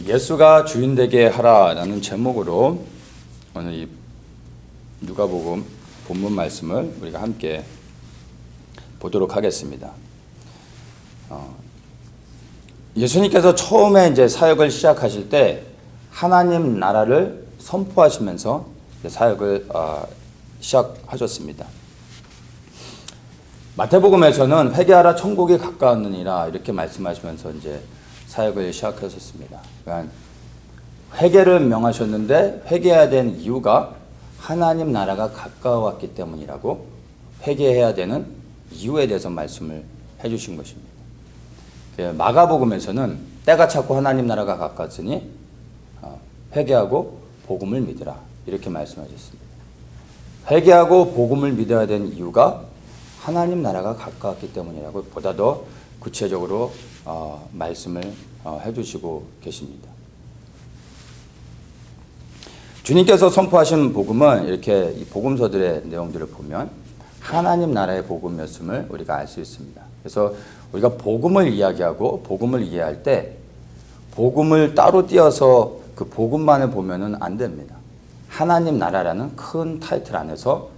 예수가 주인 되게 하라라는 제목으로 오늘 이 누가복음 본문 말씀을 우리가 함께 보도록 하겠습니다. 예수님께서 처음에 이제 사역을 시작하실 때 하나님 나라를 선포하시면서 사역을 시작하셨습니다. 마태복음에서는 회개하라 천국이 가까웠느니라 이렇게 말씀하시면서 이제 사역을 시작하셨습니다. 그러니까 회개를 명하셨는데 회개해야 되는 이유가 하나님 나라가 가까웠기 때문이라고 회개해야 되는 이유에 대해서 말씀을 해주신 것입니다. 마가복음에서는 때가 찼고 하나님 나라가 가까웠으니 회개하고 복음을 믿으라 이렇게 말씀하셨습니다. 회개하고 복음을 믿어야 되는 이유가 하나님 나라가 가까웠기 때문이라고 보다 더 구체적으로 말씀을 해주시고 계십니다. 주님께서 선포하신 복음은 이렇게 이 복음서들의 내용들을 보면 하나님 나라의 복음이었음을 우리가 알 수 있습니다. 그래서 우리가 복음을 이야기하고 복음을 이해할 때 복음을 따로 띄어서 그 복음만을 보면은 안 됩니다. 하나님 나라라는 큰 타이틀 안에서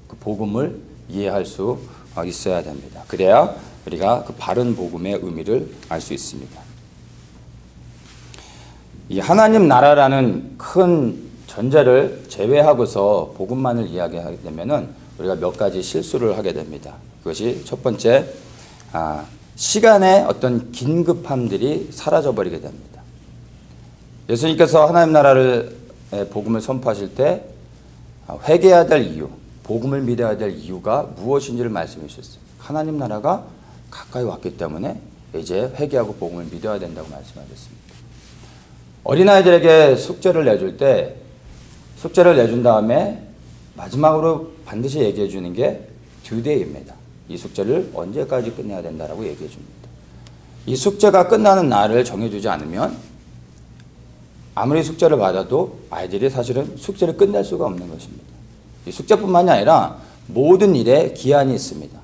그 복음을 이해할 수 있어야 됩니다. 그래야 우리가 그 바른 복음의 의미를 알 수 있습니다. 이 하나님 나라라는 큰 전제를 제외하고서 복음만을 이야기하게 되면은 우리가 몇 가지 실수를 하게 됩니다. 그것이 첫 번째, 시간의 어떤 긴급함들이 사라져버리게 됩니다. 예수님께서 하나님 나라를 복음을 선포하실 때 회개해야 될 이유, 복음을 믿어야 될 이유가 무엇인지를 말씀해 주셨어요. 하나님 나라가 가까이 왔기 때문에 이제 회개하고 복음을 믿어야 된다고 말씀하셨습니다. 어린아이들에게 숙제를 내줄 때 숙제를 내준 다음에 마지막으로 반드시 얘기해 주는 게 듀데이입니다. 이 숙제를 언제까지 끝내야 된다라고 얘기해 줍니다. 이 숙제가 끝나는 날을 정해주지 않으면 아무리 숙제를 받아도 아이들이 사실은 숙제를 끝낼 수가 없는 것입니다. 이 숙제뿐만이 아니라 모든 일에 기한이 있습니다.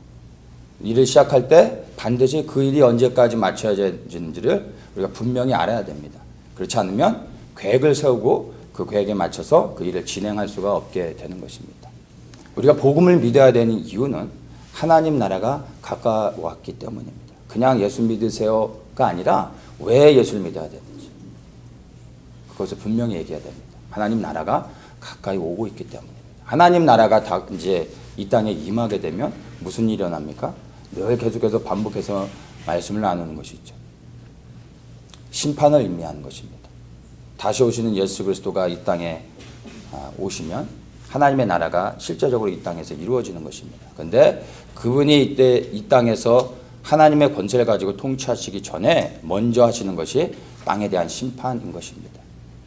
일을 시작할 때 반드시 그 일이 언제까지 마쳐야 되는지를 우리가 분명히 알아야 됩니다. 그렇지 않으면 계획을 세우고 그 계획에 맞춰서 그 일을 진행할 수가 없게 되는 것입니다. 우리가 복음을 믿어야 되는 이유는 하나님 나라가 가까웠기 때문입니다. 그냥 예수 믿으세요가 아니라 왜 예수를 믿어야 되는지 그것을 분명히 얘기해야 됩니다. 하나님 나라가 가까이 오고 있기 때문입니다. 하나님 나라가 다 이제 이 땅에 임하게 되면 무슨 일이 일어납니까? 늘 계속해서 반복해서 말씀을 나누는 것이죠. 심판을 의미하는 것입니다. 다시 오시는 예수 그리스도가 이 땅에 오시면 하나님의 나라가 실제적으로 이 땅에서 이루어지는 것입니다. 그런데 그분이 이때 이 땅에서 하나님의 권세를 가지고 통치하시기 전에 먼저 하시는 것이 땅에 대한 심판인 것입니다.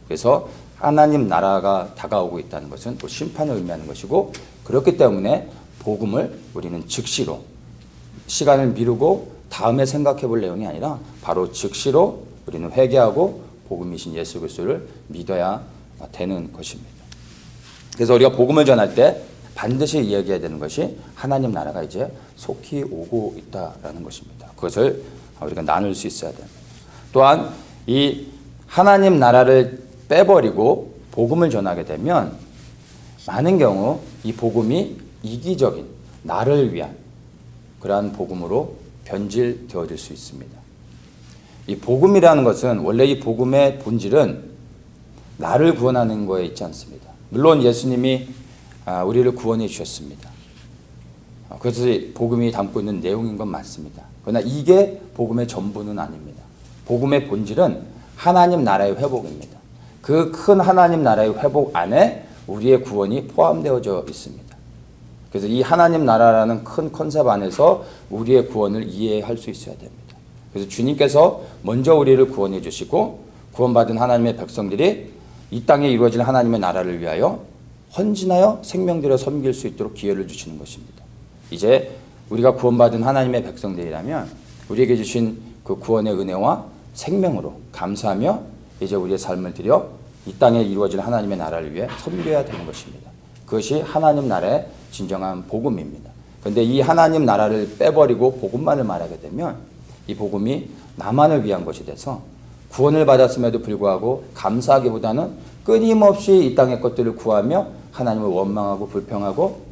그래서 하나님 나라가 다가오고 있다는 것은 또 심판을 의미하는 것이고 그렇기 때문에 복음을 우리는 즉시로 시간을 미루고 다음에 생각해 볼 내용이 아니라 바로 즉시로 우리는 회개하고 복음이신 예수 그리스도를 믿어야 되는 것입니다. 그래서 우리가 복음을 전할 때 반드시 이야기해야 되는 것이 하나님 나라가 이제 속히 오고 있다라는 것입니다. 그것을 우리가 나눌 수 있어야 됩니다. 또한 이 하나님 나라를 빼버리고 복음을 전하게 되면 많은 경우 이 복음이 이기적인 나를 위한 그러한 복음으로 변질되어질 수 있습니다. 이 복음이라는 것은 원래 이 복음의 본질은 나를 구원하는 거에 있지 않습니다. 물론 예수님이 우리를 구원해 주셨습니다. 그래서 복음이 담고 있는 내용인 건 맞습니다. 그러나 이게 복음의 전부는 아닙니다. 복음의 본질은 하나님 나라의 회복입니다. 그 큰 하나님 나라의 회복 안에 우리의 구원이 포함되어져 있습니다. 그래서 이 하나님 나라라는 큰 컨셉 안에서 우리의 구원을 이해할 수 있어야 됩니다. 그래서 주님께서 먼저 우리를 구원해 주시고 구원받은 하나님의 백성들이 이 땅에 이루어질 하나님의 나라를 위하여 헌신하여 생명 들여 섬길 수 있도록 기회를 주시는 것입니다. 이제 우리가 구원받은 하나님의 백성들이라면 우리에게 주신 그 구원의 은혜와 생명으로 감사하며 이제 우리의 삶을 들여 이 땅에 이루어질 하나님의 나라를 위해 섬겨야 되는 것입니다. 그것이 하나님 나라의 진정한 복음입니다. 그런데 이 하나님 나라를 빼버리고 복음만을 말하게 되면 이 복음이 나만을 위한 것이 돼서 구원을 받았음에도 불구하고 감사하기보다는 끊임없이 이 땅의 것들을 구하며 하나님을 원망하고 불평하고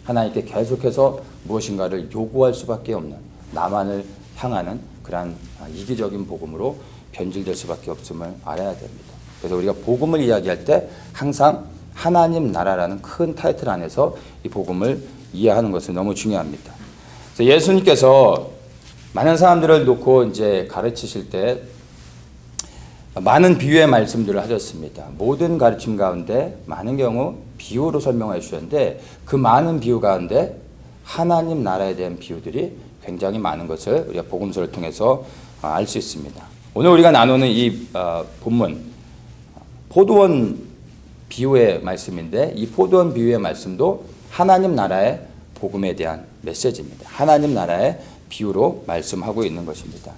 하나님께 계속해서 무엇인가를 요구할 수밖에 없는, 나만을 향하는 그러한 이기적인 복음으로 변질될 수밖에 없음을 알아야 됩니다. 그래서 우리가 복음을 이야기할 때 항상 하나님 나라라는 큰 타이틀 안에서 이 복음을 이해하는 것은 너무 중요합니다. 그래서 예수님께서 많은 사람들을 놓고 이제 가르치실 때 많은 비유의 말씀들을 하셨습니다. 모든 가르침 가운데 많은 경우 비유로 설명해 주셨는데 그 많은 비유 가운데 하나님 나라에 대한 비유들이 굉장히 많은 것을 우리가 복음서를 통해서 알 수 있습니다. 오늘 우리가 나누는 이 본문 포도원 비유의 말씀인데 이 포도원 비유의 말씀도 하나님 나라의 복음에 대한 메시지입니다. 하나님 나라의 비유로 말씀하고 있는 것입니다.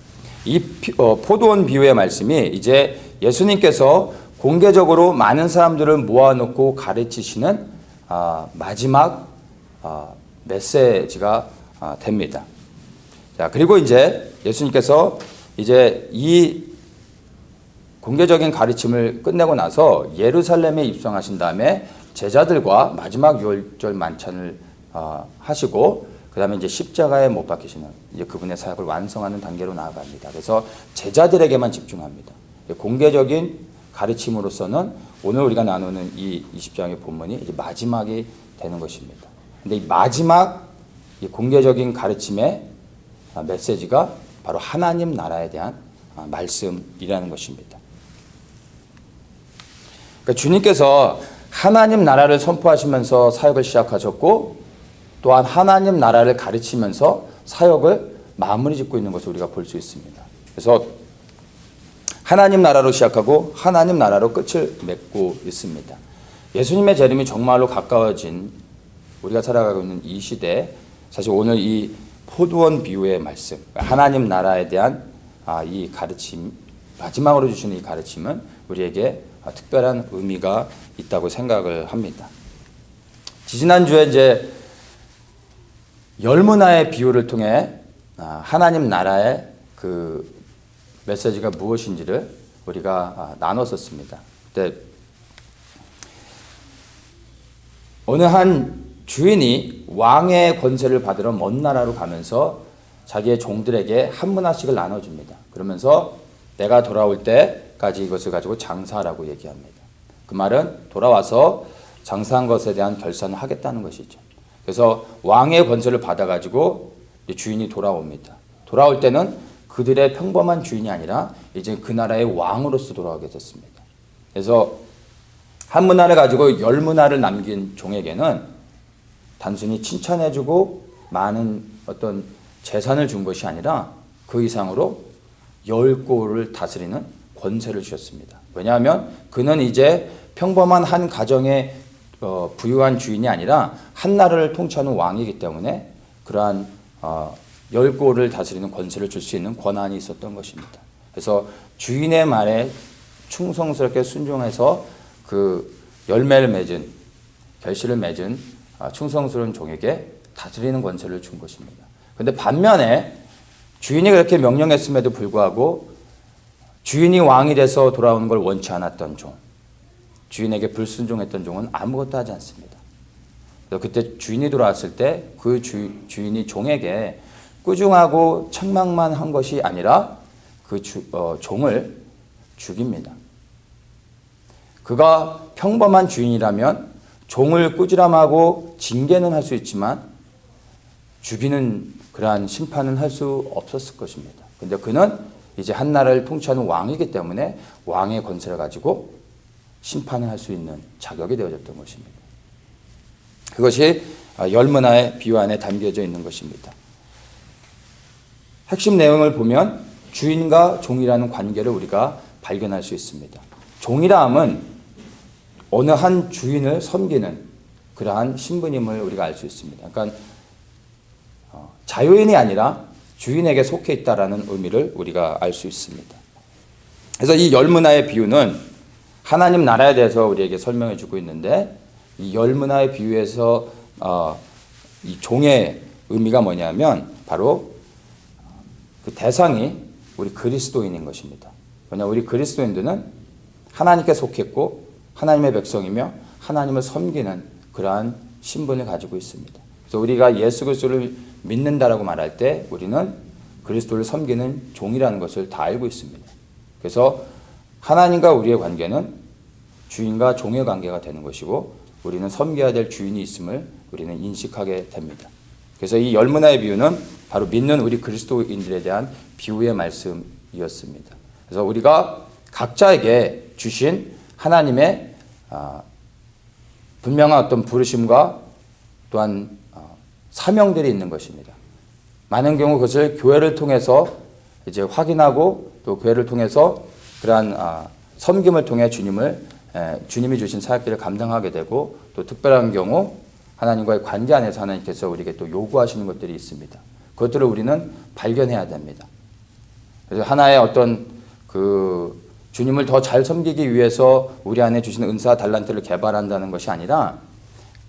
이 포도원 비유의 말씀이 이제 예수님께서 공개적으로 많은 사람들을 모아놓고 가르치시는 마지막 메시지가 됩니다. 자, 그리고 이제 예수님께서 이제 이 공개적인 가르침을 끝내고 나서 예루살렘에 입성하신 다음에 제자들과 마지막 유월절 만찬을 하시고 그 다음에 이제 십자가에 못 박히시는 이제 그분의 사역을 완성하는 단계로 나아갑니다. 그래서 제자들에게만 집중합니다. 공개적인 가르침으로서는 오늘 우리가 나누는 이 20장의 본문이 이제 마지막이 되는 것입니다. 근데 이 마지막 이 공개적인 가르침의 메시지가 바로 하나님 나라에 대한 말씀이라는 것입니다. 그러니까 주님께서 하나님 나라를 선포하시면서 사역을 시작하셨고 또한 하나님 나라를 가르치면서 사역을 마무리 짓고 있는 것을 우리가 볼 수 있습니다. 그래서 하나님 나라로 시작하고 하나님 나라로 끝을 맺고 있습니다. 예수님의 재림이 정말로 가까워진 우리가 살아가고 있는 이 시대에 사실 오늘 이 포도원 비유의 말씀, 하나님 나라에 대한 이 가르침, 마지막으로 주시는 이 가르침은 우리에게 특별한 의미가 있다고 생각을 합니다. 지지난주에 이제 열문화의 비유를 통해 하나님 나라의 그 메시지가 무엇인지를 우리가 나눴었습니다. 그때 어느 한 주인이 왕의 권세를 받으러 먼 나라로 가면서 자기의 종들에게 한 문화씩을 나눠줍니다. 그러면서 내가 돌아올 때까지 이것을 가지고 장사하라고 얘기합니다. 그 말은 돌아와서 장사한 것에 대한 결산을 하겠다는 것이죠. 그래서 왕의 권세를 받아가지고 주인이 돌아옵니다. 돌아올 때는 그들의 평범한 주인이 아니라 이제 그 나라의 왕으로서 돌아오게 됐습니다. 그래서 한 문화를 가지고 열 문화를 남긴 종에게는 단순히 칭찬해주고 많은 어떤 재산을 준 것이 아니라 그 이상으로 열 꼴을 다스리는 권세를 주셨습니다. 왜냐하면 그는 이제 평범한 한 가정의 부유한 주인이 아니라 한 나라를 통치하는 왕이기 때문에 그러한 열 꼴을 다스리는 권세를 줄 수 있는 권한이 있었던 것입니다. 그래서 주인의 말에 충성스럽게 순종해서 그 열매를 맺은 결실을 맺은 충성스러운 종에게 다스리는 권세를 준 것입니다. 그런데 반면에 주인이 그렇게 명령했음에도 불구하고 주인이 왕이 돼서 돌아오는 걸 원치 않았던 종, 주인에게 불순종했던 종은 아무것도 하지 않습니다. 그래서 그때 주인이 돌아왔을 때 그 주인이 종에게 꾸중하고 책망만 한 것이 아니라 그 종을 죽입니다. 그가 평범한 주인이라면 종을 꾸지람하고 징계는 할 수 있지만 죽이는 그러한 심판은 할 수 없었을 것입니다. 그런데 그는 이제 한 나라를 통치하는 왕이기 때문에 왕의 권세를 가지고 심판을 할 수 있는 자격이 되어졌던 것입니다. 그것이 열문화의 비유 안에 담겨져 있는 것입니다. 핵심 내용을 보면 주인과 종이라는 관계를 우리가 발견할 수 있습니다. 종이라 함은 어느 한 주인을 섬기는 그러한 신분임을 우리가 알 수 있습니다. 그러니까 자유인이 아니라 주인에게 속해 있다라는 의미를 우리가 알 수 있습니다. 그래서 이 열문화의 비유는 하나님 나라에 대해서 우리에게 설명해 주고 있는데 이 열문화의 비유에서 이 종의 의미가 뭐냐면 바로 그 대상이 우리 그리스도인인 것입니다. 왜냐하면 우리 그리스도인들은 하나님께 속했고 하나님의 백성이며 하나님을 섬기는 그러한 신분을 가지고 있습니다. 그래서 우리가 예수 그리스도를 믿는다라고 말할 때 우리는 그리스도를 섬기는 종이라는 것을 다 알고 있습니다. 그래서 하나님과 우리의 관계는 주인과 종의 관계가 되는 것이고 우리는 섬겨야 될 주인이 있음을 우리는 인식하게 됩니다. 그래서 이 열문화의 비유는 바로 믿는 우리 그리스도인들에 대한 비유의 말씀이었습니다. 그래서 우리가 각자에게 주신 하나님의 분명한 어떤 부르심과 또한 사명들이 있는 것입니다. 많은 경우 그것을 교회를 통해서 이제 확인하고 또 교회를 통해서 그러한 섬김을 통해 주님이 주신 사역들을 감당하게 되고 또 특별한 경우 하나님과의 관계 안에서 하나님께서 우리에게 또 요구하시는 것들이 있습니다. 그것들을 우리는 발견해야 됩니다. 그래서 하나의 어떤 주님을 더 잘 섬기기 위해서 우리 안에 주신 은사 달란트를 개발한다는 것이 아니라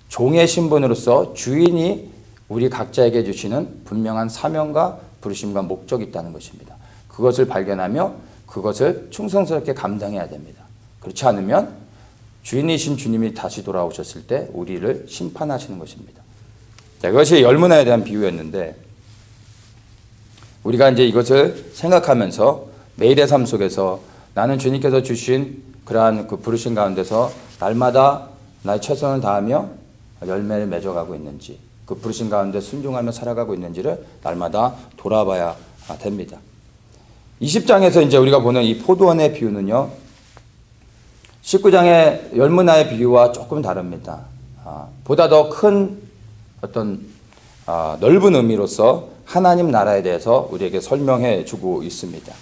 종의 신분으로서 주인이 우리 각자에게 주시는 분명한 사명과 부르심과 목적이 있다는 것입니다. 그것을 발견하며 그것을 충성스럽게 감당해야 됩니다. 그렇지 않으면 주인이신 주님이 다시 돌아오셨을 때 우리를 심판하시는 것입니다. 자, 그것이 열문화에 대한 비유였는데 우리가 이제 이것을 생각하면서 매일의 삶 속에서 나는 주님께서 주신 그러한 그 부르심 가운데서 날마다 나의 최선을 다하며 열매를 맺어가고 있는지 그 부르심 가운데 순종하며 살아가고 있는지를 날마다 돌아봐야 됩니다. 20장에서 이제 우리가 보는 이 포도원의 비유는요, 19장의 열문화의 비유와 조금 다릅니다. 보다 더 큰 어떤 넓은 의미로서 하나님 나라에 대해서 우리에게 설명해 주고 있습니다.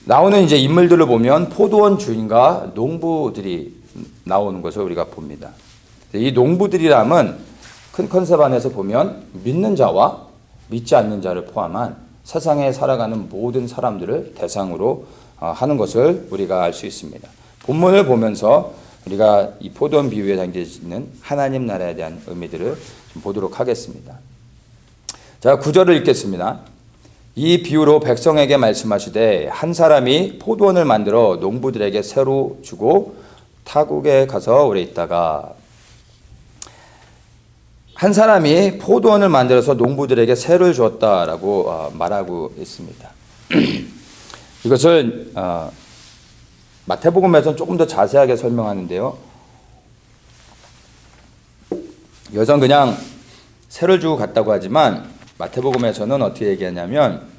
나오는 이제 인물들을 보면 포도원 주인과 농부들이 나오는 것을 우리가 봅니다. 이 농부들이라면 큰 컨셉 안에서 보면 믿는 자와 믿지 않는 자를 포함한 세상에 살아가는 모든 사람들을 대상으로 하는 것을 우리가 알 수 있습니다. 본문을 보면서 우리가 이 포도원 비유에 담겨 있는 하나님 나라에 대한 의미들을 좀 보도록 하겠습니다. 자, 9절을 읽겠습니다. 이 비유로 백성에게 말씀하시되 한 사람이 포도원을 만들어 농부들에게 새로 주고 타국에 가서 오래 있다가 한 사람이 포도원을 만들어서 농부들에게 새를 주었다라고 말하고 있습니다. 이것을 마태복음에서는 조금 더 자세하게 설명하는데요. 여전 그냥 새를 주고 갔다고 하지만 마태복음에서는 어떻게 얘기하냐면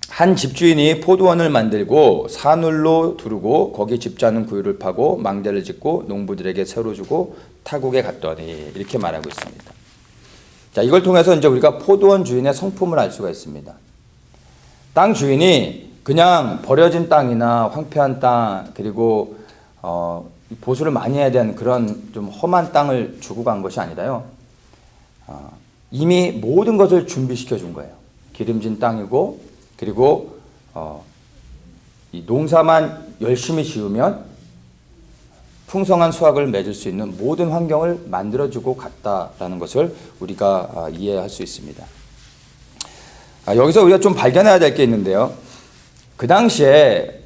한 집주인이 포도원을 만들고 산울로 두르고 거기 집자는 구유를 파고 망대를 짓고 농부들에게 새로 주고 타국에 갔더니 이렇게 말하고 있습니다. 자, 이걸 통해서 이제 우리가 포도원 주인의 성품을 알 수가 있습니다. 땅 주인이 그냥 버려진 땅이나 황폐한 땅 그리고 보수를 많이 해야 되는 그런 좀 험한 땅을 주고 간 것이 아니라요. 이미 모든 것을 준비시켜 준 거예요. 기름진 땅이고 그리고 이 농사만 열심히 지으면 풍성한 수확을 맺을 수 있는 모든 환경을 만들어주고 갔다라는 것을 우리가 이해할 수 있습니다. 여기서 우리가 좀 발견해야 될 게 있는데요. 그 당시에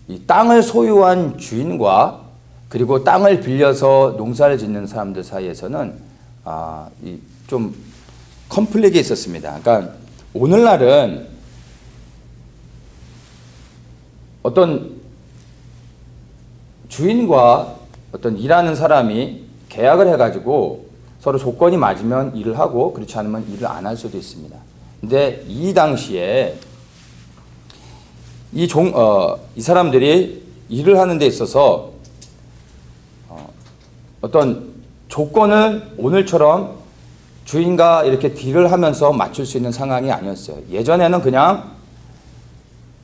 이 땅을 소유한 주인과 그리고 땅을 빌려서 농사를 짓는 사람들 사이에서는 좀 컨플릭이 있었습니다. 그러니까 오늘날은 어떤 주인과 어떤 일하는 사람이 계약을 해가지고 서로 조건이 맞으면 일을 하고 그렇지 않으면 일을 안 할 수도 있습니다. 근데 이 당시에 이 사람들이 일을 하는 데 있어서 어떤 조건을 오늘처럼 주인과 이렇게 딜을 하면서 맞출 수 있는 상황이 아니었어요. 예전에는 그냥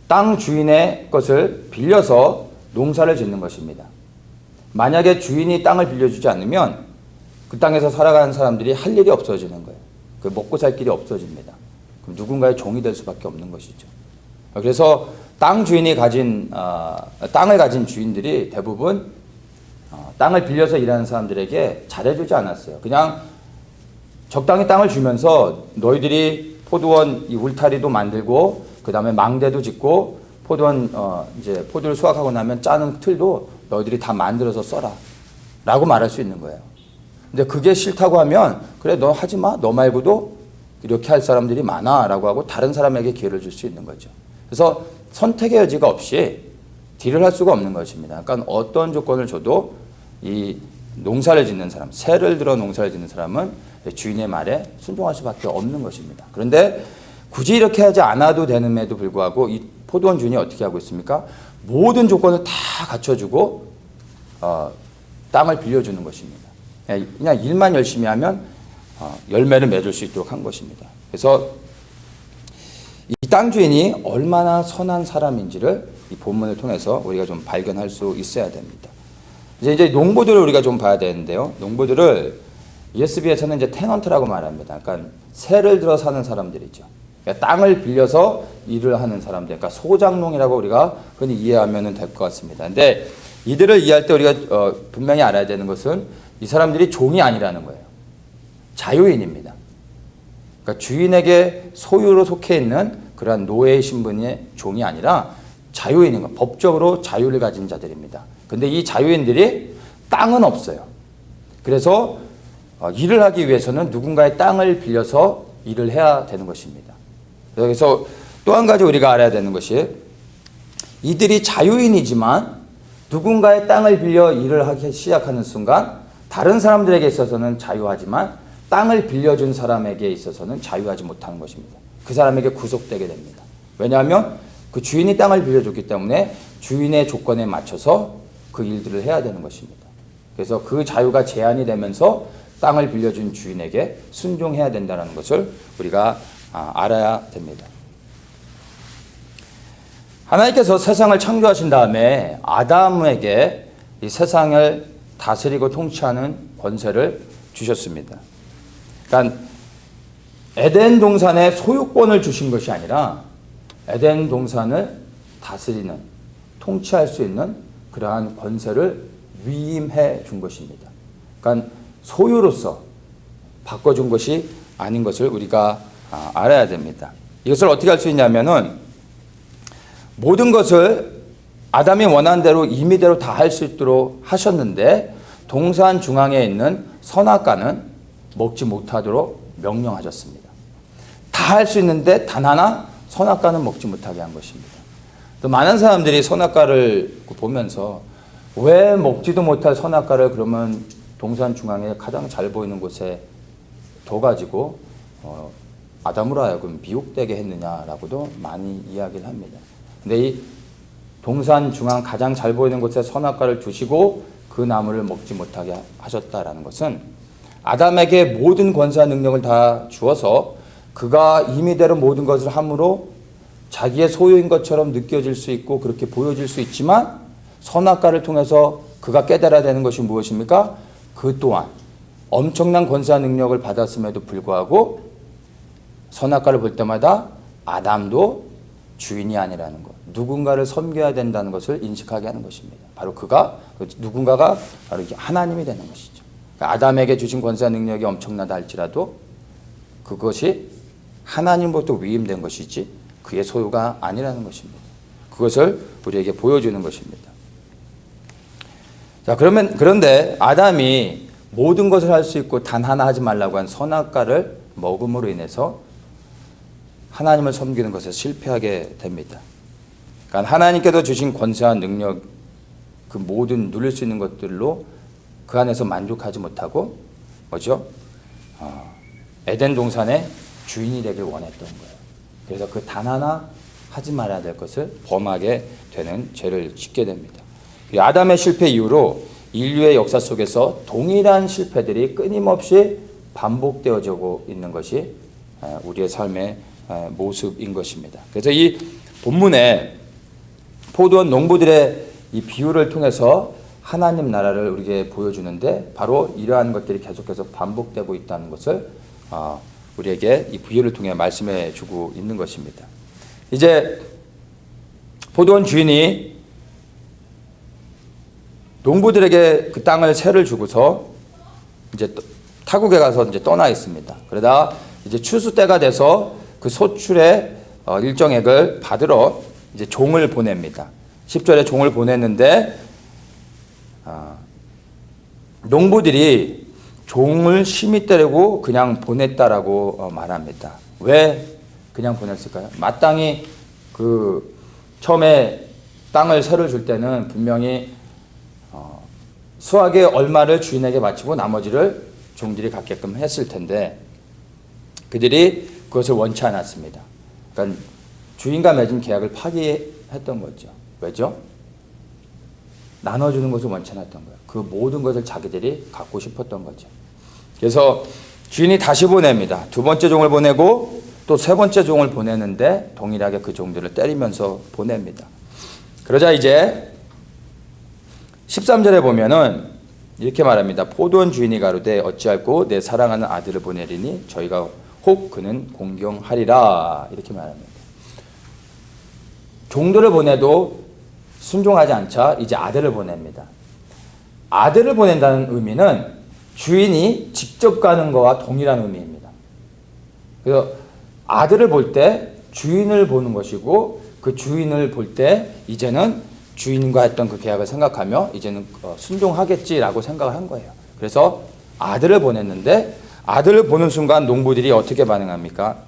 땅 주인의 것을 빌려서 농사를 짓는 것입니다. 만약에 주인이 땅을 빌려주지 않으면 그 땅에서 살아가는 사람들이 할 일이 없어지는 거예요. 그 먹고 살 길이 없어집니다. 그럼 누군가의 종이 될 수밖에 없는 것이죠. 그래서 땅 주인이 땅을 가진 주인들이 대부분 땅을 빌려서 일하는 사람들에게 잘해주지 않았어요. 그냥 적당히 땅을 주면서 너희들이 포도원 이 울타리도 만들고 그 다음에 망대도 짓고 포도원 이제 포도를 수확하고 나면 짜는 틀도 너희들이 다 만들어서 써라 라고 말할 수 있는 거예요. 근데 그게 싫다고 하면 그래 너 하지 마. 너 말고도 이렇게 할 사람들이 많아 라고 하고 다른 사람에게 기회를 줄 수 있는 거죠. 그래서 선택의 여지가 없이 딜을 할 수가 없는 것입니다. 그러니까 어떤 조건을 줘도 이 농사를 짓는 사람, 새를 들어 농사를 짓는 사람은 주인의 말에 순종할 수밖에 없는 것입니다. 그런데 굳이 이렇게 하지 않아도 되는에도 불구하고 이 포도원 주인이 어떻게 하고 있습니까? 모든 조건을 다 갖춰주고 땅을 빌려주는 것입니다. 그냥 일만 열심히 하면 열매를 맺을 수 있도록 한 것입니다. 그래서 이 땅 주인이 얼마나 선한 사람인지를 이 본문을 통해서 우리가 좀 발견할 수 있어야 됩니다. 이제 농부들을 우리가 좀 봐야 되는데요. 농부들을 ESV에서는 이제 테넌트라고 말합니다. 그러니까 새를 들어 사는 사람들이죠. 그러니까 땅을 빌려서 일을 하는 사람들, 그러니까 소작농이라고 우리가 흔히 이해하면 될 것 같습니다. 근데 이들을 이해할 때 우리가 분명히 알아야 되는 것은 이 사람들이 종이 아니라는 거예요. 자유인입니다. 그러니까 주인에게 소유로 속해 있는 그러한 노예의 신분의 종이 아니라 자유인인 것, 법적으로 자유를 가진 자들입니다. 근데 이 자유인들이 땅은 없어요. 그래서 일을 하기 위해서는 누군가의 땅을 빌려서 일을 해야 되는 것입니다. 그래서 또 한 가지 우리가 알아야 되는 것이 이들이 자유인이지만 누군가의 땅을 빌려 일을 하기 시작하는 순간 다른 사람들에게 있어서는 자유하지만 땅을 빌려준 사람에게 있어서는 자유하지 못하는 것입니다. 그 사람에게 구속되게 됩니다. 왜냐하면 그 주인이 땅을 빌려줬기 때문에 주인의 조건에 맞춰서 그 일들을 해야 되는 것입니다. 그래서 그 자유가 제한이 되면서 땅을 빌려준 주인에게 순종해야 된다는 것을 우리가 알아야 됩니다. 하나님께서 세상을 창조하신 다음에 아담에게 이 세상을 다스리고 통치하는 권세를 주셨습니다. 그러니까 에덴 동산의 소유권을 주신 것이 아니라 에덴 동산을 다스리는, 통치할 수 있는 그러한 권세를 위임해 준 것입니다. 그러니까 소유로서 바꿔준 것이 아닌 것을 우리가 알아야 됩니다. 이것을 어떻게 할 수 있냐면은 모든 것을 아담이 원하는 대로 임의대로 다 할 수 있도록 하셨는데 동산 중앙에 있는 선악과는 먹지 못하도록 명령하셨습니다. 다 할 수 있는데 단 하나 선악과는 먹지 못하게 한 것입니다. 또 많은 사람들이 선악과를 보면서 왜 먹지도 못할 선악과를 그러면 동산 중앙에 가장 잘 보이는 곳에 둬가지고 아담으로 하여금 미혹되게 했느냐라고도 많이 이야기를 합니다. 근데 이 동산 중앙 가장 잘 보이는 곳에 선악과를 두시고 그 나무를 먹지 못하게 하셨다라는 것은 아담에게 모든 권세와 능력을 다 주어서 그가 임의대로 모든 것을 함으로 자기의 소유인 것처럼 느껴질 수 있고 그렇게 보여질 수 있지만 선악과를 통해서 그가 깨달아야 되는 것이 무엇입니까? 그 또한 엄청난 권세와 능력을 받았음에도 불구하고 선악과를 볼 때마다 아담도 주인이 아니라는 것, 누군가를 섬겨야 된다는 것을 인식하게 하는 것입니다. 바로 그가, 누군가가 바로 이게 하나님이 되는 것이죠. 그러니까 아담에게 주신 권세와 능력이 엄청나다 할지라도 그것이 하나님으로부터 위임된 것이지 그의 소유가 아니라는 것입니다. 그것을 우리에게 보여주는 것입니다. 자, 그런데 아담이 모든 것을 할 수 있고 단 하나 하지 말라고 한 선악과를 먹음으로 인해서 하나님을 섬기는 것에 실패하게 됩니다. 그러니까 하나님께서 주신 권세와 능력, 그 모든 누릴 수 있는 것들로 그 안에서 만족하지 못하고 뭐죠? 에덴 동산의 주인이 되길 원했던 거예요. 그래서 그 단 하나 하지 말아야 될 것을 범하게 되는 죄를 짓게 됩니다. 아담의 실패 이후로 인류의 역사 속에서 동일한 실패들이 끊임없이 반복되어지고 있는 것이 우리의 삶의 모습인 것입니다. 그래서 이 본문에 포도원 농부들의 이 비유를 통해서 하나님 나라를 우리에게 보여주는데 바로 이러한 것들이 계속해서 반복되고 있다는 것을 우리에게 이 비유를 통해 말씀해 주고 있는 것입니다. 이제 포도원 주인이 농부들에게 그 땅을 새를 주고서 이제 타국에 가서 이제 떠나 있습니다. 그러다 이제 추수 때가 돼서 그 그 소출의 일정액을 받으러 이제 종을 보냅니다. 10절에 종을 보냈는데 농부들이 종을 심히 때리고 그냥 보냈다라고 말합니다. 왜 그냥 보냈을까요? 마땅히 처음에 땅을 세를 줄 때는 분명히 수확의 얼마를 주인에게 바치고 나머지를 종들이 갖게끔 했을 텐데 그들이 그것을 원치 않았습니다. 그러니까 주인과 맺은 계약을 파기했던 거죠. 왜죠? 나눠주는 것을 원치 않았던 거예요. 그 모든 것을 자기들이 갖고 싶었던 거죠. 그래서 주인이 다시 보냅니다. 두 번째 종을 보내고 또 세 번째 종을 보내는데 동일하게 그 종들을 때리면서 보냅니다. 그러자 이제 13절에 보면은 이렇게 말합니다. 포도원 주인이 가로되 어찌할꼬 내 사랑하는 아들을 보내리니 저희가 혹 그는 공경하리라. 이렇게 말합니다. 종들을 보내도 순종하지 않자 이제 아들을 보냅니다. 아들을 보낸다는 의미는 주인이 직접 가는 것과 동일한 의미입니다. 그래서 아들을 볼 때 주인을 보는 것이고 그 주인을 볼 때 이제는 주인과 했던 그 계약을 생각하며 이제는 순종하겠지라고 생각을 한 거예요. 그래서 아들을 보냈는데 아들을 보는 순간 농부들이 어떻게 반응합니까?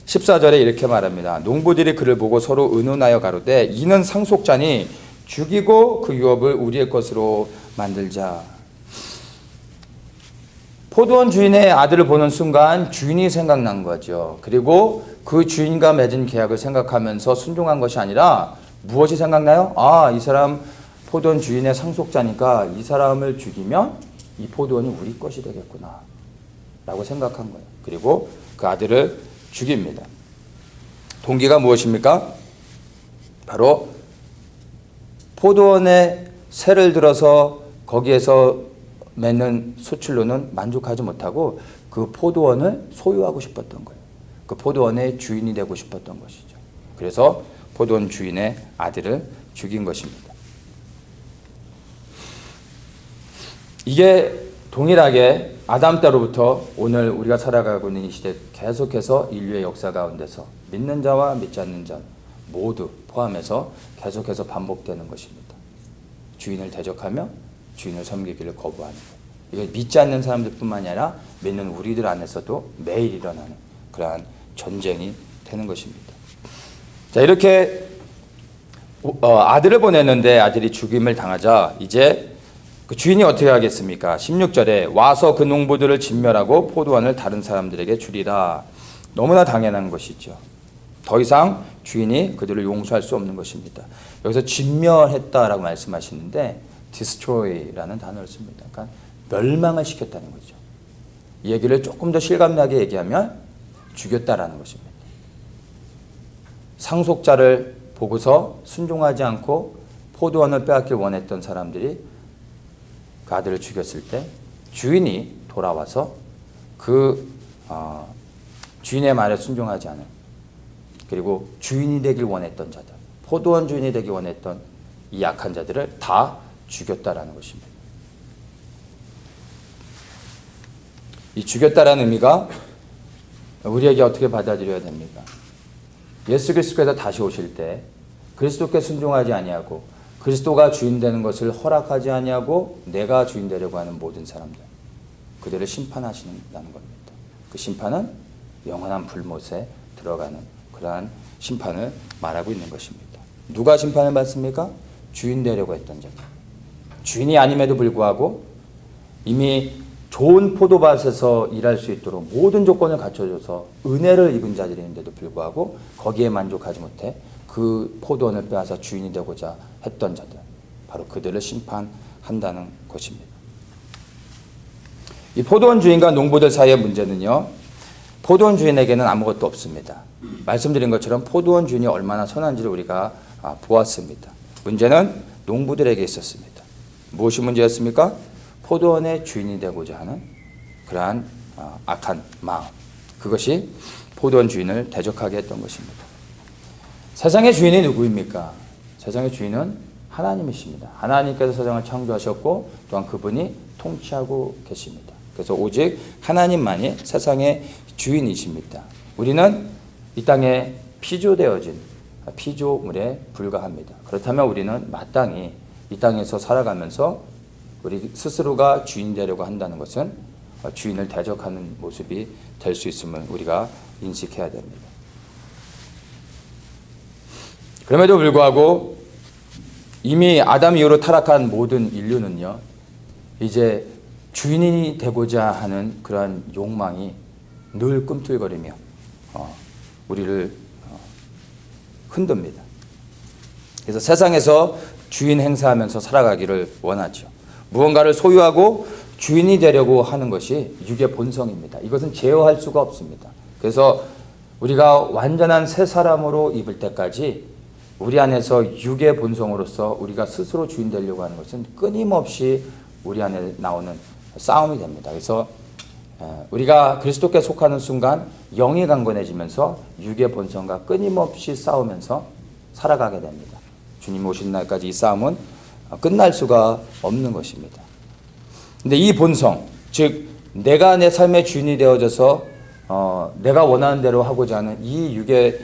14절에 이렇게 말합니다. 농부들이 그를 보고 서로 의논하여 가로되 이는 상속자니 죽이고 그 유업을 우리의 것으로 만들자. 포도원 주인의 아들을 보는 순간 주인이 생각난 거죠. 그리고 그 주인과 맺은 계약을 생각하면서 순종한 것이 아니라 무엇이 생각나요? 이 사람 포도원 주인의 상속자니까 이 사람을 죽이면 이 포도원이 우리 것이 되겠구나 라고 생각한 거예요. 그리고 그 아들을 죽입니다. 동기가 무엇입니까? 바로 포도원에 새를 들어서 거기에서 맺는 수출로는 만족하지 못하고 그 포도원을 소유하고 싶었던 거예요. 그 포도원의 주인이 되고 싶었던 것이죠. 그래서 포도원 주인의 아들을 죽인 것입니다. 이게 동일하게 아담 때로부터 오늘 우리가 살아가고 있는 이 시대 계속해서 인류의 역사 가운데서 믿는 자와 믿지 않는 자 모두 포함해서 계속해서 반복되는 것입니다. 주인을 대적하며 주인을 섬기기를 거부하는 것. 이게 믿지 않는 사람들뿐만이 아니라 믿는 우리들 안에서도 매일 일어나는 그러한 전쟁이 되는 것입니다. 자, 이렇게 아들을 보냈는데 아들이 죽임을 당하자 이제 그 주인이 어떻게 하겠습니까? 16절에 와서 그 농부들을 진멸하고 포도원을 다른 사람들에게 주리라. 너무나 당연한 것이죠. 더 이상 주인이 그들을 용서할 수 없는 것입니다. 여기서 진멸했다라고 말씀하시는데 destroy라는 단어를 씁니다. 그러니까 멸망을 시켰다는 거죠. 이 얘기를 조금 더 실감나게 얘기하면 죽였다라는 것입니다. 상속자를 보고서 순종하지 않고 포도원을 빼앗길 원했던 사람들이 그 아들을 죽였을 때 주인이 돌아와서 그 주인의 말에 순종하지 않은 그리고 주인이 되길 원했던 자들, 포도원 주인이 되길 원했던 이 약한 자들을 다 죽였다라는 것입니다. 이 죽였다라는 의미가 우리에게 어떻게 받아들여야 됩니까? 예수 그리스도께서 다시 오실 때 그리스도께 순종하지 아니하고 그리스도가 주인 되는 것을 허락하지 아니하고 내가 주인 되려고 하는 모든 사람들 그들을 심판하신다는 겁니다. 그 심판은 영원한 불못에 들어가는 그러한 심판을 말하고 있는 것입니다. 누가 심판을 받습니까? 주인 되려고 했던 자들. 주인이 아님에도 불구하고 이미 좋은 포도밭에서 일할 수 있도록 모든 조건을 갖춰줘서 은혜를 입은 자들인데도 불구하고 거기에 만족하지 못해 그 포도원을 빼앗아 주인이 되고자 했던 자들, 바로 그들을 심판한다는 것입니다. 이 포도원 주인과 농부들 사이의 문제는요, 포도원 주인에게는 아무것도 없습니다. 말씀드린 것처럼 포도원 주인이 얼마나 선한지를 우리가 보았습니다. 문제는 농부들에게 있었습니다. 무엇이 문제였습니까? 포도원의 주인이 되고자 하는 그러한 악한 마음, 그것이 포도원 주인을 대적하게 했던 것입니다. 세상의 주인이 누구입니까? 세상의 주인은 하나님이십니다. 하나님께서 세상을 창조하셨고 또한 그분이 통치하고 계십니다. 그래서 오직 하나님만이 세상의 주인이십니다. 우리는 이 땅에 피조되어진 피조물에 불과합니다. 그렇다면 우리는 마땅히 이 땅에서 살아가면서 우리 스스로가 주인 되려고 한다는 것은 주인을 대적하는 모습이 될 수 있음을 우리가 인식해야 됩니다. 그럼에도 불구하고 이미 아담 이후로 타락한 모든 인류는요, 이제 주인이 되고자 하는 그러한 욕망이 늘 꿈틀거리며 우리를 흔듭니다. 그래서 세상에서 주인 행사하면서 살아가기를 원하죠. 무언가를 소유하고 주인이 되려고 하는 것이 육의 본성입니다. 이것은 제어할 수가 없습니다. 그래서 우리가 완전한 새 사람으로 입을 때까지 우리 안에서 육의 본성으로서 우리가 스스로 주인 되려고 하는 것은 끊임없이 우리 안에 나오는 싸움이 됩니다. 그래서 우리가 그리스도께 속하는 순간 영이 강건해지면서 육의 본성과 끊임없이 싸우면서 살아가게 됩니다. 주님 오신 날까지 이 싸움은 끝날 수가 없는 것입니다. 근데 이 본성, 즉 내가 내 삶의 주인이 되어져서 내가 원하는 대로 하고자 하는 이 육의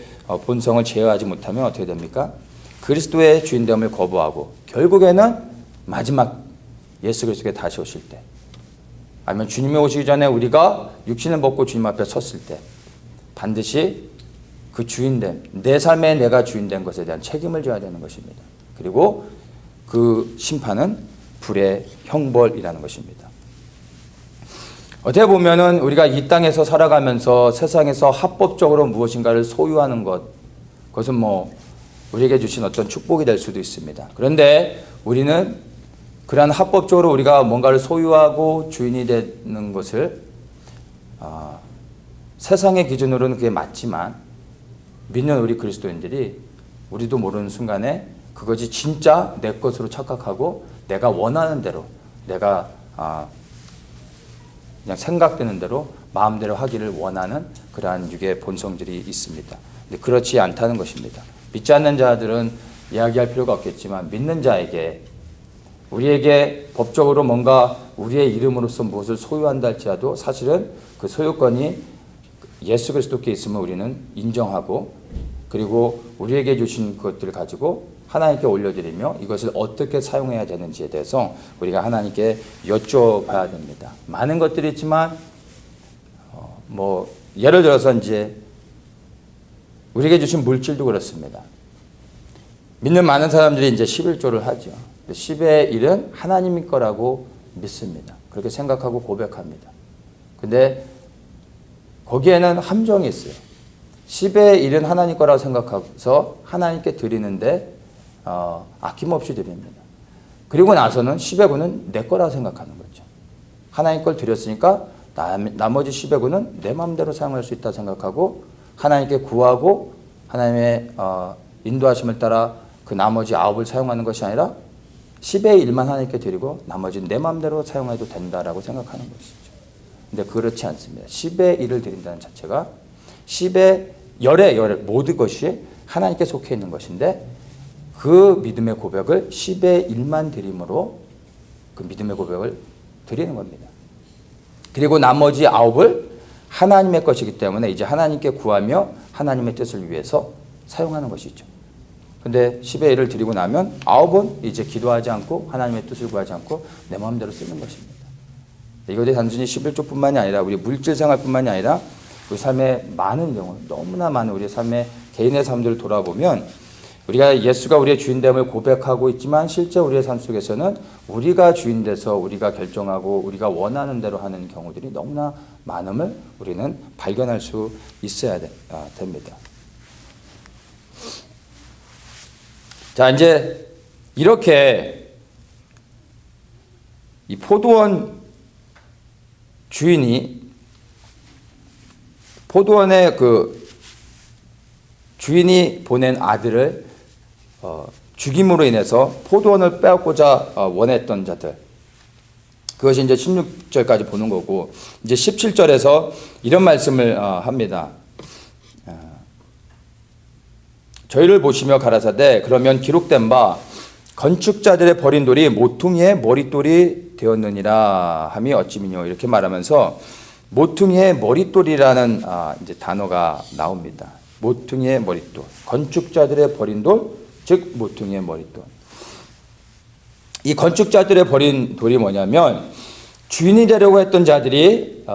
본성을 제어하지 못하면 어떻게 됩니까? 그리스도의 주인됨을 거부하고 결국에는 마지막 예수 그리스도께 다시 오실 때, 아니면 주님이 오시기 전에 우리가 육신을 벗고 주님 앞에 섰을 때 반드시 그 주인됨, 내 삶에 내가 주인된 것에 대한 책임을 져야 되는 것입니다. 그리고 그 심판은 불의 형벌이라는 것입니다. 어떻게 보면은 우리가 이 땅에서 살아가면서 세상에서 합법적으로 무엇인가를 소유하는 것, 그것은 우리에게 주신 어떤 축복이 될 수도 있습니다. 그런데 우리는 그러한 합법적으로 우리가 뭔가를 소유하고 주인이 되는 것을 세상의 기준으로는 그게 맞지만 믿는 우리 그리스도인들이 우리도 모르는 순간에 그것이 진짜 내 것으로 착각하고 내가 원하는 대로 내가 그냥 생각되는 대로 마음대로 하기를 원하는 그러한 육의 본성들이 있습니다. 근데 그렇지 않다는 것입니다. 믿지 않는 자들은 이야기할 필요가 없겠지만 믿는 자에게 우리에게 법적으로 뭔가 우리의 이름으로서 무엇을 소유한다 할지라도 사실은 그 소유권이 예수 그리스도께 있으면 우리는 인정하고 그리고 우리에게 주신 것들을 가지고 하나님께 올려드리며 이것을 어떻게 사용해야 되는지에 대해서 우리가 하나님께 여쭤봐야 됩니다. 많은 것들이 있지만 예를 들어서 이제 우리에게 주신 물질도 그렇습니다. 믿는 많은 사람들이 이제 11조를 하죠. 10의 1은 하나님의 거라고 믿습니다. 그렇게 생각하고 고백합니다. 근데 거기에는 함정이 있어요. 10의 1은 하나님 거라고 생각해서 하나님께 드리는데 아낌없이 드립니다. 그리고 나서는 10의 9는 내 거라고 생각하는 거죠. 하나님 걸 드렸으니까 나머지 10의 9는 내 마음대로 사용할 수 있다 생각하고 하나님께 구하고 하나님의 인도하심을 따라 그 나머지 9을 사용하는 것이 아니라 10의 1만 하나님께 드리고 나머지는 내 마음대로 사용해도 된다라고 생각하는 것이죠. 근데 그렇지 않습니다. 10의 1을 드린다는 자체가 10의 열의 모든 것이 하나님께 속해 있는 것인데 그 믿음의 고백을 10의 1만 드림으로 그 믿음의 고백을 드리는 겁니다. 그리고 나머지 9을 하나님의 것이기 때문에 이제 하나님께 구하며 하나님의 뜻을 위해서 사용하는 것이죠. 근데 10의 1을 드리고 나면 9은 이제 기도하지 않고 하나님의 뜻을 구하지 않고 내 마음대로 쓰는 것입니다. 이것이 단순히 11조뿐만이 아니라 우리 물질 생활뿐만이 아니라 우리 삶의 많은 경우 너무나 많은 우리 삶의 개인의 삶들을 돌아보면 우리가 예수가 우리의 주인됨을 고백하고 있지만 실제 우리의 삶 속에서는 우리가 주인 돼서 우리가 결정하고 우리가 원하는 대로 하는 경우들이 너무나 많음을 우리는 발견할 수 있어야 됩니다. 자, 이제 이렇게 이 포도원 주인이 포도원의 그 주인이 보낸 아들을 죽임으로 인해서 포도원을 빼앗고자 원했던 자들, 그것이 이제 16절까지 보는 거고, 이제 17절에서 이런 말씀을 합니다. 저희를 보시며 가라사대 그러면 기록된 바 건축자들의 버린 돌이 모퉁이의 머릿돌이 되었느니라 함이 어찌미뇨, 이렇게 말하면서 모퉁이의 머릿돌이라는 이제 단어가 나옵니다. 모퉁이의 머릿돌. 건축자들의 버린 돌, 즉 모퉁이의 머릿돌. 이 건축자들의 버린 돌이 뭐냐면 주인이 되려고 했던 자들이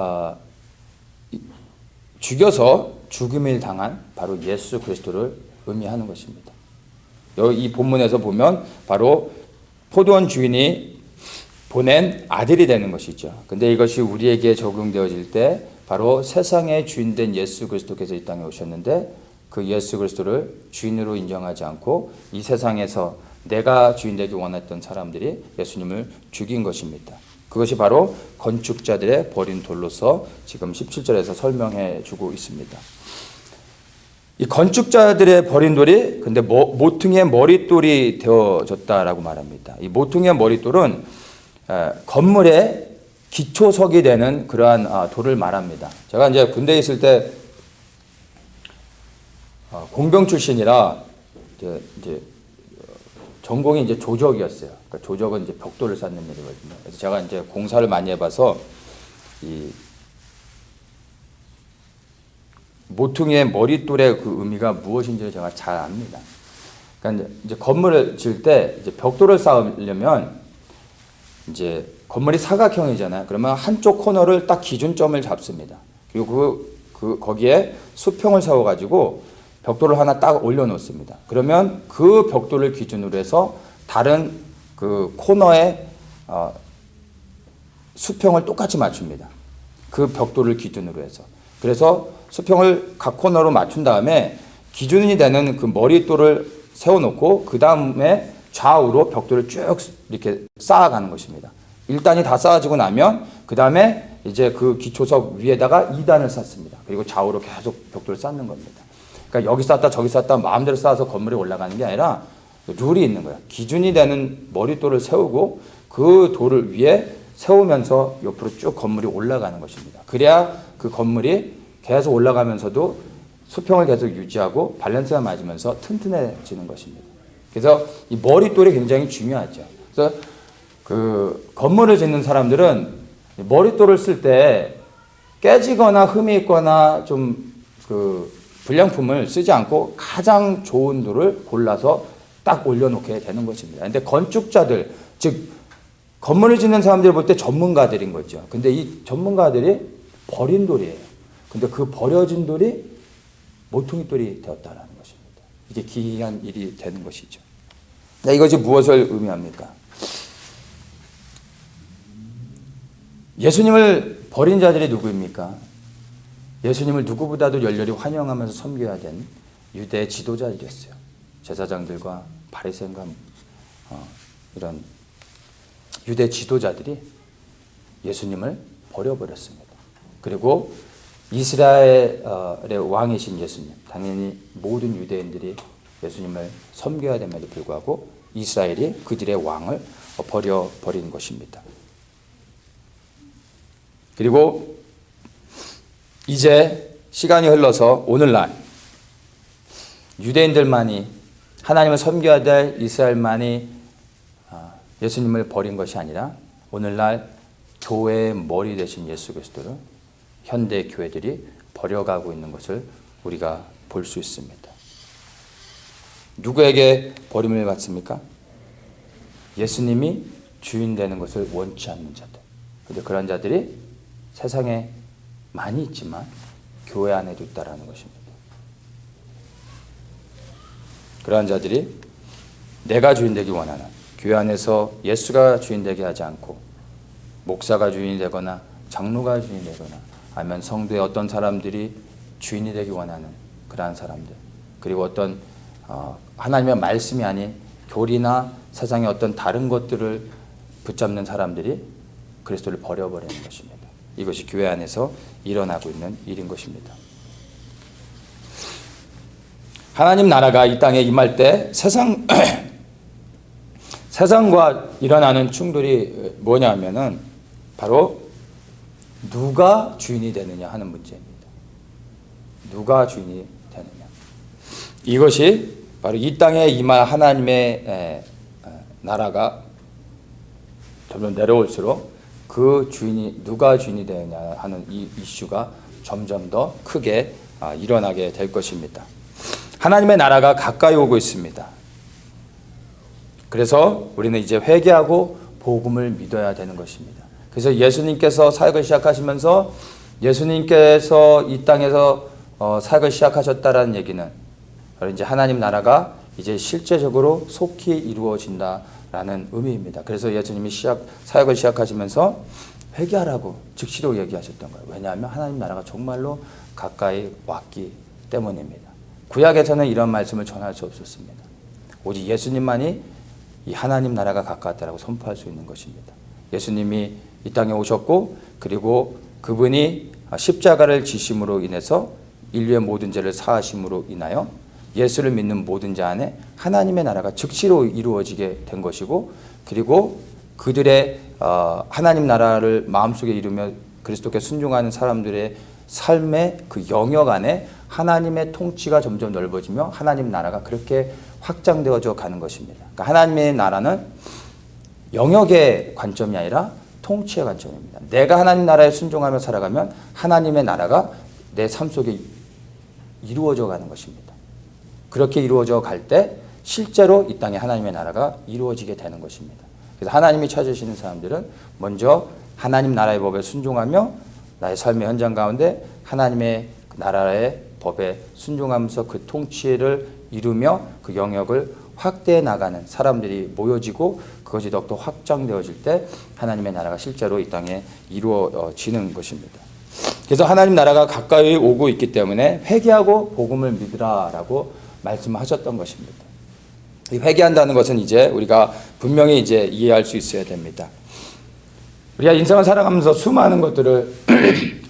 죽여서 죽음을 당한 바로 예수 그리스도를 의미하는 것입니다. 여기 이 본문에서 보면 바로 포도원 주인이 보낸 아들이 되는 것이죠. 근데 이것이 우리에게 적용되어질 때 바로 세상의 주인된 예수 그리스도께서 이 땅에 오셨는데 그 예수 그리스도를 주인으로 인정하지 않고 이 세상에서 내가 주인 되기 원했던 사람들이 예수님을 죽인 것입니다. 그것이 바로 건축자들의 버린 돌로서 지금 17절에서 설명해 주고 있습니다. 이 건축자들의 버린 돌이 근데 모퉁이의 머릿돌이 되어졌다라고 말합니다. 이 모퉁이의 머릿돌은 건물의 기초석이 되는 그러한 돌을 말합니다. 제가 이제 군대에 있을 때 공병 출신이라 이제 전공이 이제 조적이었어요. 그러니까 조적은 이제 벽돌을 쌓는 일이거든요. 그래서 제가 이제 공사를 많이 해봐서 이 모퉁이의 머릿돌의 그 의미가 무엇인지를 제가 잘 압니다. 그러니까 이제 건물을 지을 때 이제 벽돌을 쌓으려면 이제 건물이 사각형이잖아요. 그러면 한쪽 코너를 딱 기준점을 잡습니다. 그리고 거기에 수평을 세워가지고 벽돌을 하나 딱 올려놓습니다. 그러면 그 벽돌을 기준으로 해서 다른 그 코너에 수평을 똑같이 맞춥니다. 그 벽돌을 기준으로 해서. 그래서 수평을 각 코너로 맞춘 다음에 기준이 되는 그 머릿돌을 세워놓고 그 다음에 좌우로 벽돌을 쭉 이렇게 쌓아가는 것입니다. 1단이 다 쌓아지고 나면 그 다음에 이제 그 기초석 위에다가 2단을 쌓습니다. 그리고 좌우로 계속 벽돌을 쌓는 겁니다. 그러니까 여기 쌓다 저기 쌓다 마음대로 쌓아서 건물이 올라가는 게 아니라 룰이 있는 거야. 기준이 되는 머릿돌을 세우고 그 돌을 위에 세우면서 옆으로 쭉 건물이 올라가는 것입니다. 그래야 그 건물이 계속 올라가면서도 수평을 계속 유지하고 밸런스가 맞으면서 튼튼해지는 것입니다. 그래서 이 머릿돌이 굉장히 중요하죠. 그래서 그 건물을 짓는 사람들은 머릿돌을 쓸 때 깨지거나 흠이 있거나 좀 그 불량품을 쓰지 않고 가장 좋은 돌을 골라서 딱 올려놓게 되는 것입니다. 근데 건축자들, 즉 건물을 짓는 사람들을 볼 때 전문가들인 거죠. 근데 이 전문가들이 버린 돌이에요. 근데 그 버려진 돌이 모퉁이 돌이 되었다는 것입니다. 이게 기이한 일이 되는 것이죠. 이것이 무엇을 의미합니까? 예수님을 버린 자들이 누구입니까? 예수님을 누구보다도 열렬히 환영하면서 섬겨야 된 유대 지도자들이었어요. 제사장들과 바리새인과 이런 유대 지도자들이 예수님을 버려버렸습니다. 그리고 이스라엘의 왕이신 예수님, 당연히 모든 유대인들이 예수님을 섬겨야 됨에도 불구하고 이스라엘이 그들의 왕을 버려버린 것입니다. 그리고 이제 시간이 흘러서 오늘날 유대인들만이 하나님을 섬겨야 될 이스라엘만이 예수님을 버린 것이 아니라 오늘날 교회의 머리 되신 예수 그리스도를 현대 교회들이 버려가고 있는 것을 우리가 볼 수 있습니다. 누구에게 버림을 받습니까? 예수님이 주인 되는 것을 원치 않는 자들. 그런데 그런 자들이 세상에 많이 있지만 교회 안에도 있다라는 것입니다. 그러한 자들이 내가 주인 되기 원하는 교회 안에서 예수가 주인 되게 하지 않고 목사가 주인이 되거나 장로가 주인이 되거나 아니면 성도의 어떤 사람들이 주인이 되기 원하는 그러한 사람들, 그리고 어떤 하나님의 말씀이 아닌 교리나 세상의 어떤 다른 것들을 붙잡는 사람들이 그리스도를 버려버리는 것입니다. 이것이 교회 안에서 일어나고 있는 일인 것입니다. 하나님 나라가 이 땅에 임할 때 세상과 일어나는 충돌이 뭐냐 하면은 바로 누가 주인이 되느냐 하는 문제입니다. 누가 주인이 되느냐. 이것이 바로 이 땅에 임할 하나님의 나라가 점점 내려올수록 그 주인이 누가 주인이 되느냐 하는 이 이슈가 점점 더 크게 일어나게 될 것입니다. 하나님의 나라가 가까이 오고 있습니다. 그래서 우리는 이제 회개하고 복음을 믿어야 되는 것입니다. 그래서 예수님께서 사역을 시작하시면서 예수님께서 이 땅에서 사역을 시작하셨다라는 얘기는 바로 이제 하나님 나라가 이제 실제적으로 속히 이루어진다라는 의미입니다. 그래서 예수님이 사역을 시작하시면서 회개하라고 즉시로 얘기하셨던 거예요. 왜냐하면 하나님 나라가 정말로 가까이 왔기 때문입니다. 구약에서는 이런 말씀을 전할 수 없었습니다. 오직 예수님만이 이 하나님 나라가 가까웠다라고 선포할 수 있는 것입니다. 예수님이 이 땅에 오셨고 그리고 그분이 십자가를 지심으로 인해서 인류의 모든 죄를 사하심으로 인하여 예수를 믿는 모든 자 안에 하나님의 나라가 즉시로 이루어지게 된 것이고 그리고 그들의 하나님 나라를 마음속에 이루며 그리스도께 순종하는 사람들의 삶의 그 영역 안에 하나님의 통치가 점점 넓어지며 하나님 나라가 그렇게 확장되어져 가는 것입니다. 그러니까 하나님의 나라는 영역의 관점이 아니라 통치의 관점입니다. 내가 하나님 나라에 순종하며 살아가면 하나님의 나라가 내 삶 속에 이루어져 가는 것입니다. 그렇게 이루어져 갈 때 실제로 이 땅에 하나님의 나라가 이루어지게 되는 것입니다. 그래서 하나님이 찾으시는 사람들은 먼저 하나님 나라의 법에 순종하며 나의 삶의 현장 가운데 하나님의 나라의 법에 순종하면서 그 통치를 이루며 그 영역을 확대해 나가는 사람들이 모여지고 그것이 더욱더 확장되어질 때 하나님의 나라가 실제로 이 땅에 이루어지는 것입니다. 그래서 하나님 나라가 가까이 오고 있기 때문에 회개하고 복음을 믿으라라고 말씀하셨던 것입니다. 이 회개한다는 것은 이제 우리가 분명히 이제 이해할 수 있어야 됩니다. 우리가 인생을 살아가면서 수많은 것들을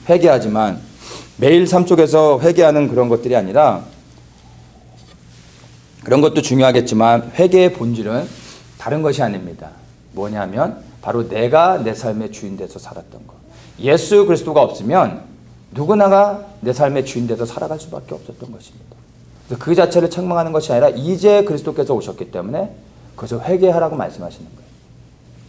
회개하지만 매일 삶 속에서 회개하는 그런 것들이 아니라 그런 것도 중요하겠지만 회개의 본질은 다른 것이 아닙니다. 뭐냐면 바로 내가 내 삶의 주인 돼서 살았던 것. 예수 그리스도가 없으면 누구나가 내 삶의 주인 돼서 살아갈 수밖에 없었던 것입니다. 그 자체를 책망하는 것이 아니라 이제 그리스도께서 오셨기 때문에 그것을 회개하라고 말씀하시는 거예요.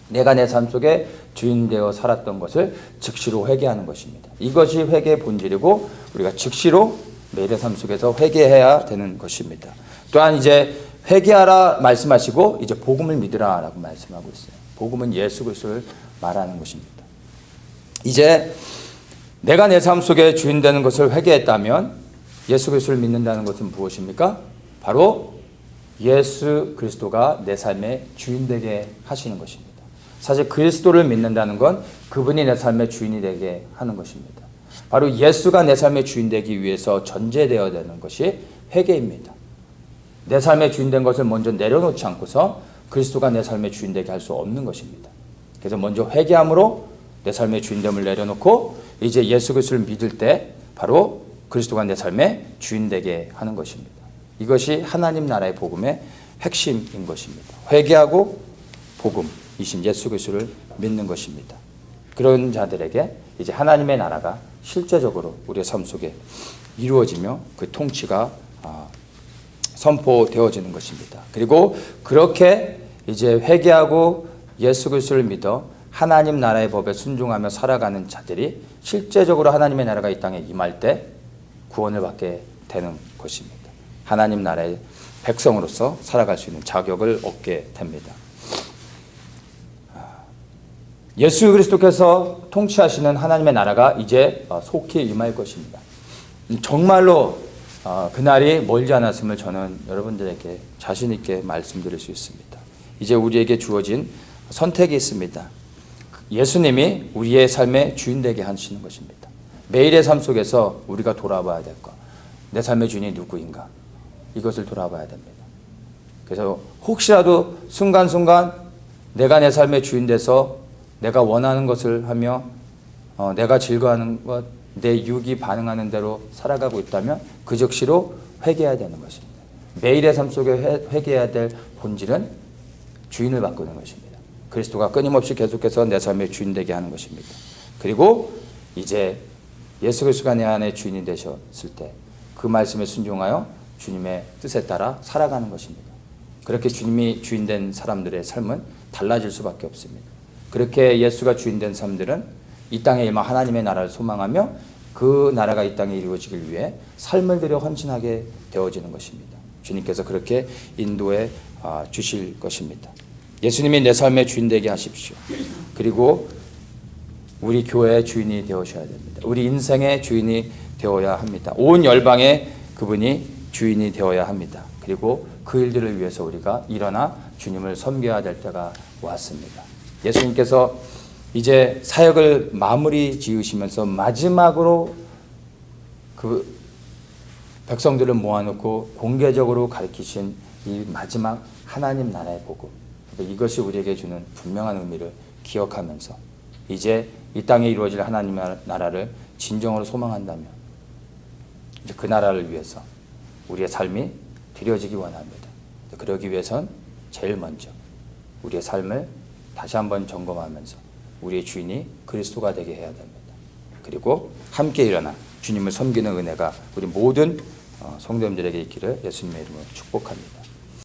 내가 내 삶 속에 주인 되어 살았던 것을 즉시로 회개하는 것입니다. 이것이 회개의 본질이고 우리가 즉시로 매일의 삶 속에서 회개해야 되는 것입니다. 또한 이제 회개하라 말씀하시고 이제 복음을 믿으라라고 말씀하고 있어요. 복음은 예수 그리스도를 말하는 것입니다. 이제 내가 내 삶 속에 주인 되는 것을 회개했다면 예수 그리스도를 믿는다는 것은 무엇입니까? 바로 예수 그리스도가 내 삶의 주인 되게 하시는 것입니다. 사실 그리스도를 믿는다는 건 그분이 내 삶의 주인이 되게 하는 것입니다. 바로 예수가 내 삶의 주인 되기 위해서 전제되어야 되는 것이 회개입니다. 내 삶의 주인 된 것을 먼저 내려놓지 않고서 그리스도가 내 삶의 주인 되게 할 수 없는 것입니다. 그래서 먼저 회개함으로 내 삶의 주인됨을 내려놓고 이제 예수 그리스도를 믿을 때 바로 그리스도가 내 삶의 주인 되게 하는 것입니다. 이것이 하나님 나라의 복음의 핵심인 것입니다. 회개하고 복음이신 예수 그리스도를 믿는 것입니다. 그런 자들에게 이제 하나님의 나라가 실제적으로 우리의 삶 속에 이루어지며 그 통치가 선포되어지는 것입니다. 그리고 그렇게 이제 회개하고 예수 그리스도를 믿어 하나님 나라의 법에 순종하며 살아가는 자들이 실제적으로 하나님의 나라가 이 땅에 임할 때 구원을 받게 되는 것입니다. 하나님 나라의 백성으로서 살아갈 수 있는 자격을 얻게 됩니다. 예수 그리스도께서 통치하시는 하나님의 나라가 이제 속히 임할 것입니다. 정말로 그날이 멀지 않았음을 저는 여러분들에게 자신 있게 말씀드릴 수 있습니다. 이제 우리에게 주어진 선택이 있습니다. 예수님이 우리의 삶의 주인 되게 하시는 것입니다. 매일의 삶 속에서 우리가 돌아봐야 될 것. 내 삶의 주인이 누구인가? 이것을 돌아봐야 됩니다. 그래서 혹시라도 순간순간 내가 내 삶의 주인 돼서 내가 원하는 것을 하며 내가 즐거워하는 것, 내 육이 반응하는 대로 살아가고 있다면 그 즉시로 회개해야 되는 것입니다. 매일의 삶 속에 회개해야 될 본질은 주인을 바꾸는 것입니다. 그리스도가 끊임없이 계속해서 내 삶의 주인 되게 하는 것입니다. 그리고 이제 예수 그리스도가 내 안에 주인이 되셨을 때 그 말씀에 순종하여 주님의 뜻에 따라 살아가는 것입니다. 그렇게 주님이 주인된 사람들의 삶은 달라질 수밖에 없습니다. 그렇게 예수가 주인된 사람들은 이 땅에 임한 하나님의 나라를 소망하며 그 나라가 이 땅에 이루어지길 위해 삶을 들여 헌신하게 되어지는 것입니다. 주님께서 그렇게 인도해 주실 것입니다. 예수님이 내 삶의 주인 되게 하십시오. 그리고 우리 교회의 주인이 되어셔야 됩니다. 우리 인생의 주인이 되어야 합니다. 온 열방의 그분이 주인이 되어야 합니다. 그리고 그 일들을 위해서 우리가 일어나 주님을 섬겨야 될 때가 왔습니다. 예수님께서 이제 사역을 마무리 지으시면서 마지막으로 그 백성들을 모아놓고 공개적으로 가르치신 이 마지막 하나님 나라의 복음, 이것이 우리에게 주는 분명한 의미를 기억하면서 이제 이 땅에 이루어질 하나님 나라를 진정으로 소망한다면 이제 그 나라를 위해서 우리의 삶이 드려지기 원합니다. 그러기 위해선 제일 먼저 우리의 삶을 다시 한번 점검하면서 우리의 주인이 그리스도가 되게 해야 됩니다. 그리고 함께 일어나 주님을 섬기는 은혜가 우리 모든 성도님들에게 있기를 예수님의 이름으로 축복합니다.